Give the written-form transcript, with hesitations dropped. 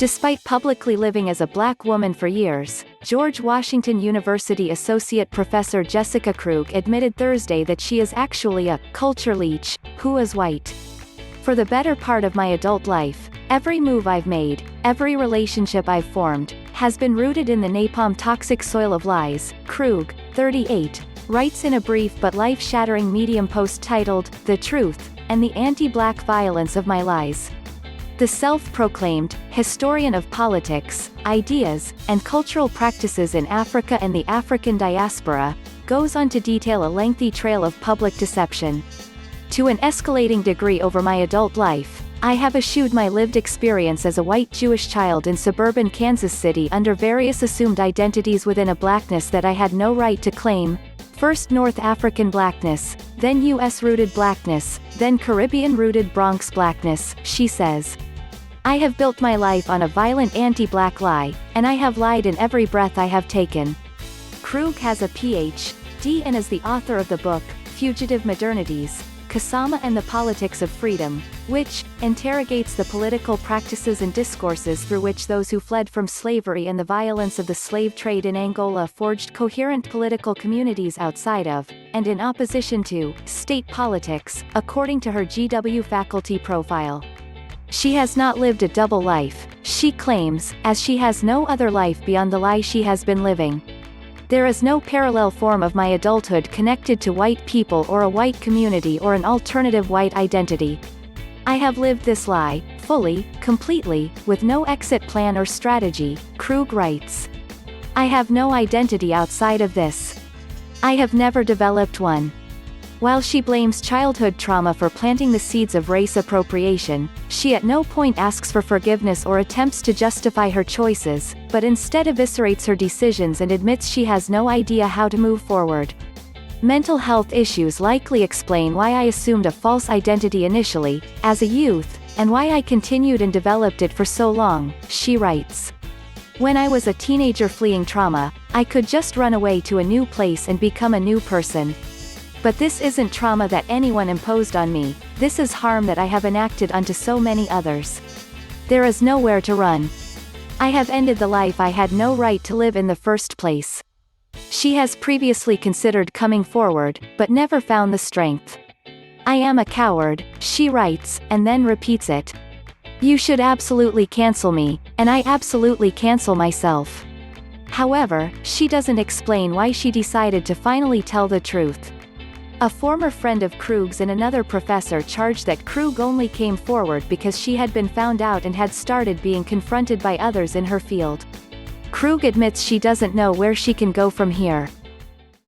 Despite publicly living as a black woman for years, George Washington University Associate Professor Jessica Krug admitted Thursday that she is actually a culture leech who is white. For the better part of my adult life, every move I've made, every relationship I've formed, has been rooted in the napalm toxic soil of lies, Krug, 38, writes in a brief but life-shattering Medium post titled, The Truth, and the Anti-Black Violence of My Lies. The self-proclaimed historian of politics, ideas, and cultural practices in Africa and the African Diaspora, goes on to detail a lengthy trail of public deception. To an escalating degree over my adult life, I have eschewed my lived experience as a white Jewish child in suburban Kansas City under various assumed identities within a blackness that I had no right to claim. First North African Blackness, then US-rooted Blackness, then Caribbean-rooted Bronx Blackness, she says. I have built my life on a violent anti-black lie, and I have lied in every breath I have taken. Krug has a Ph.D. and is the author of the book, Fugitive Modernities, Kisama and the Politics of Freedom, which interrogates the political practices and discourses through which those who fled from slavery and the violence of the slave trade in Angola forged coherent political communities outside of, and in opposition to, state politics, according to her GW faculty profile. She has not lived a double life, she claims, as she has no other life beyond the lie she has been living. There is no parallel form of my adulthood connected to white people or a white community or an alternative white identity. I have lived this lie, fully, completely, with no exit plan or strategy, Krug writes. I have no identity outside of this. I have never developed one. While she blames childhood trauma for planting the seeds of race appropriation, she at no point asks for forgiveness or attempts to justify her choices, but instead eviscerates her decisions and admits she has no idea how to move forward. Mental health issues likely explain why I assumed a false identity initially, as a youth, and why I continued and developed it for so long, she writes. When I was a teenager fleeing trauma, I could just run away to a new place and become a new person. But this isn't trauma that anyone imposed on me, this is harm that I have enacted onto so many others. There is nowhere to run. I have ended the life I had no right to live in the first place. She has previously considered coming forward, but never found the strength. I am a coward, she writes, and then repeats it. You should absolutely cancel me, and I absolutely cancel myself. However, she doesn't explain why she decided to finally tell the truth. A former friend of Krug's and another professor charged that Krug only came forward because she had been found out and had started being confronted by others in her field. Krug admits she doesn't know where she can go from here.